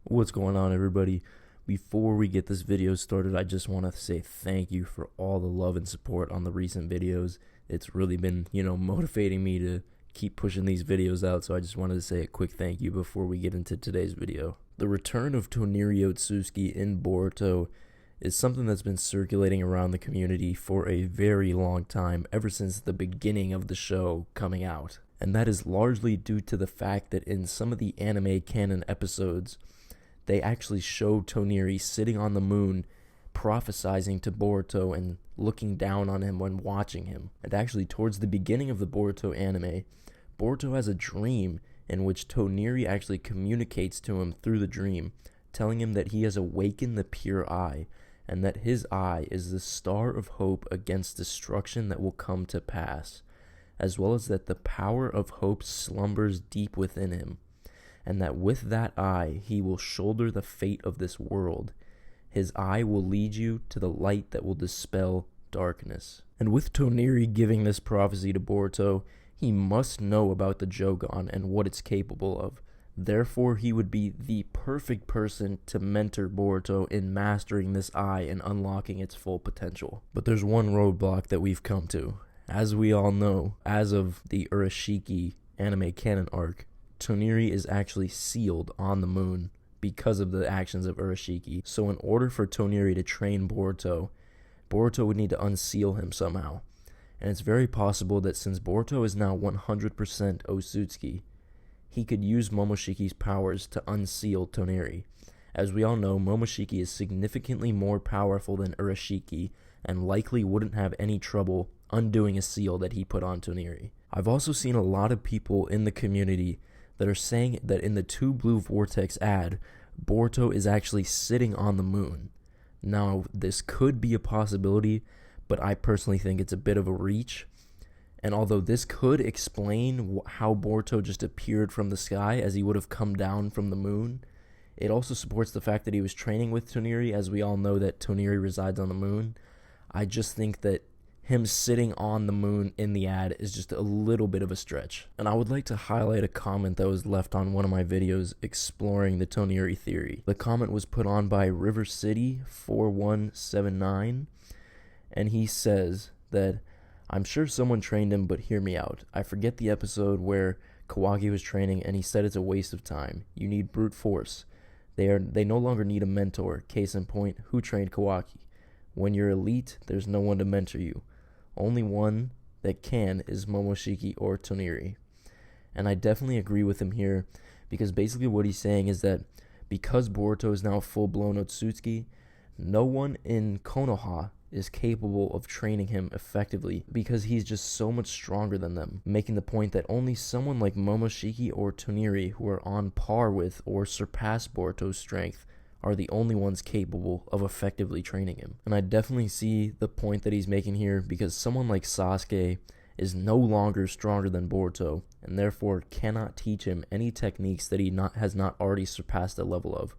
What's going on, everybody? Before we get this video started, I just want to say thank you for all the love and support on the recent videos. It's really been, motivating me to keep pushing these videos out, so I just wanted to say a quick thank you before we get into today's video. The return of Toneri Otsutsuki in Boruto is something that's been circulating around the community for a very long time, ever since the beginning of the show coming out. And that is largely due to the fact that in some of the anime canon episodes, they actually show Toneri sitting on the moon, prophesizing to Boruto and looking down on him when watching him. And actually, towards the beginning of the Boruto anime, Boruto has a dream in which Toneri actually communicates to him through the dream, telling him that he has awakened the pure eye, and that his eye is the star of hope against destruction that will come to pass, as well as that the power of hope slumbers deep within him, and that with that eye he will shoulder the fate of this world. His eye will lead you to the light that will dispel darkness. And with Toneri giving this prophecy to Boruto, he must know about the Jogan and what it's capable of. Therefore, he would be the perfect person to mentor Boruto in mastering this eye and unlocking its full potential. But there's one roadblock that we've come to. As we all know, as of the Urashiki anime canon arc, Toneri is actually sealed on the moon because of the actions of Urashiki. So in order for Toneri to train Boruto, Boruto would need to unseal him somehow. And it's very possible that since Boruto is now 100% Otsutsuki, he could use Momoshiki's powers to unseal Toneri. As we all know, Momoshiki is significantly more powerful than Urashiki and likely wouldn't have any trouble undoing a seal that he put on Toneri. I've also seen a lot of people in the community that are saying that in the Two Blue Vortex ad, Boruto is actually sitting on the moon. Now, this could be a possibility, but I personally think it's a bit of a reach. And although this could explain how Boruto just appeared from the sky as he would have come down from the moon, it also supports the fact that he was training with Toneri, as we all know that Toneri resides on the moon. I just think that him sitting on the moon in the ad is just a little bit of a stretch. And I would like to highlight a comment that was left on one of my videos exploring the Toneri theory. The comment was put on by River City 4179, and he says that, "I'm sure someone trained him, but hear me out. I forget the episode where Kawaki was training and he said it's a waste of time. You need brute force. They no longer need a mentor. Case in point, who trained Kawaki? When you're elite, there's no one to mentor you. Only one that can is Momoshiki or Toneri." And I definitely agree with him here, because basically what he's saying is that because Boruto is now full-blown Otsutsuki, no one in Konoha is capable of training him effectively because he's just so much stronger than them, making the point that only someone like Momoshiki or Toneri, who are on par with or surpass Boruto's strength, are the only ones capable of effectively training him. And I definitely see the point that he's making here, because someone like Sasuke is no longer stronger than Boruto, and therefore cannot teach him any techniques that he has not already surpassed the level of,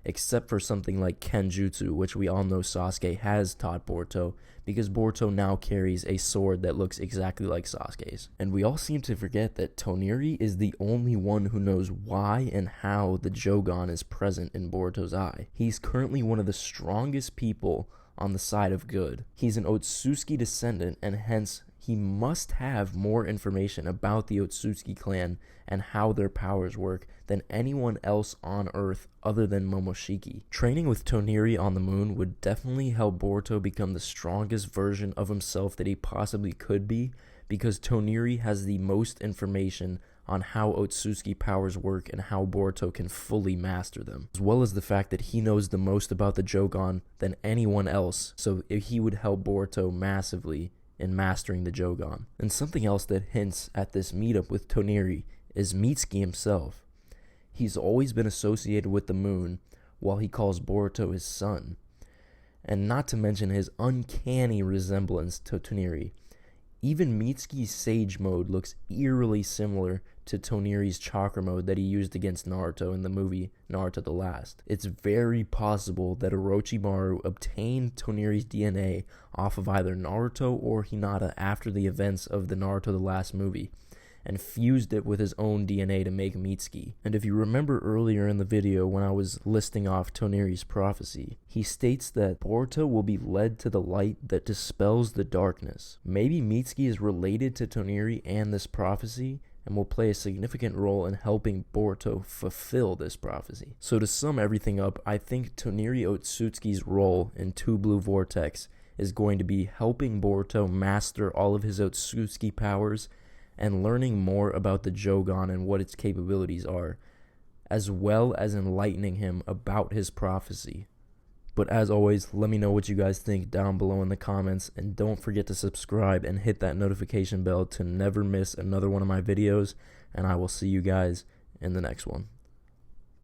except for something like Kenjutsu, which we all know Sasuke has taught Boruto, because Boruto now carries a sword that looks exactly like Sasuke's. And we all seem to forget that Toneri is the only one who knows why and how the Jogan is present in Boruto's eye. He's currently one of the strongest people on the side of good. He's an Otsutsuki descendant, and hence he must have more information about the Otsutsuki clan and how their powers work than anyone else on Earth other than Momoshiki. Training with Toneri on the moon would definitely help Boruto become the strongest version of himself that he possibly could be, because Toneri has the most information on how Otsutsuki powers work and how Boruto can fully master them, as well as the fact that he knows the most about the Jogan than anyone else, so he would help Boruto massively in mastering the Jogan. And something else that hints at this meetup with Toneri is Mitsuki himself. He's always been associated with the moon, while he calls Boruto his son. And not to mention his uncanny resemblance to Toneri. Even Mitsuki's Sage mode looks eerily similar to Toneri's Chakra mode that he used against Naruto in the movie Naruto the Last. It's very possible that Orochimaru obtained Toneri's DNA off of either Naruto or Hinata after the events of the Naruto the Last movie, and fused it with his own DNA to make Mitsuki. And if you remember earlier in the video when I was listing off Toneri's prophecy, he states that Boruto will be led to the light that dispels the darkness. Maybe Mitsuki is related to Toneri and this prophecy, and will play a significant role in helping Boruto fulfill this prophecy. So to sum everything up, I think Toneri Otsutski's role in Two Blue Vortex is going to be helping Boruto master all of his Otsutski powers and learning more about the Jogan and what its capabilities are, as well as enlightening him about his prophecy. But as always, let me know what you guys think down below in the comments, and don't forget to subscribe and hit that notification bell to never miss another one of my videos, and I will see you guys in the next one.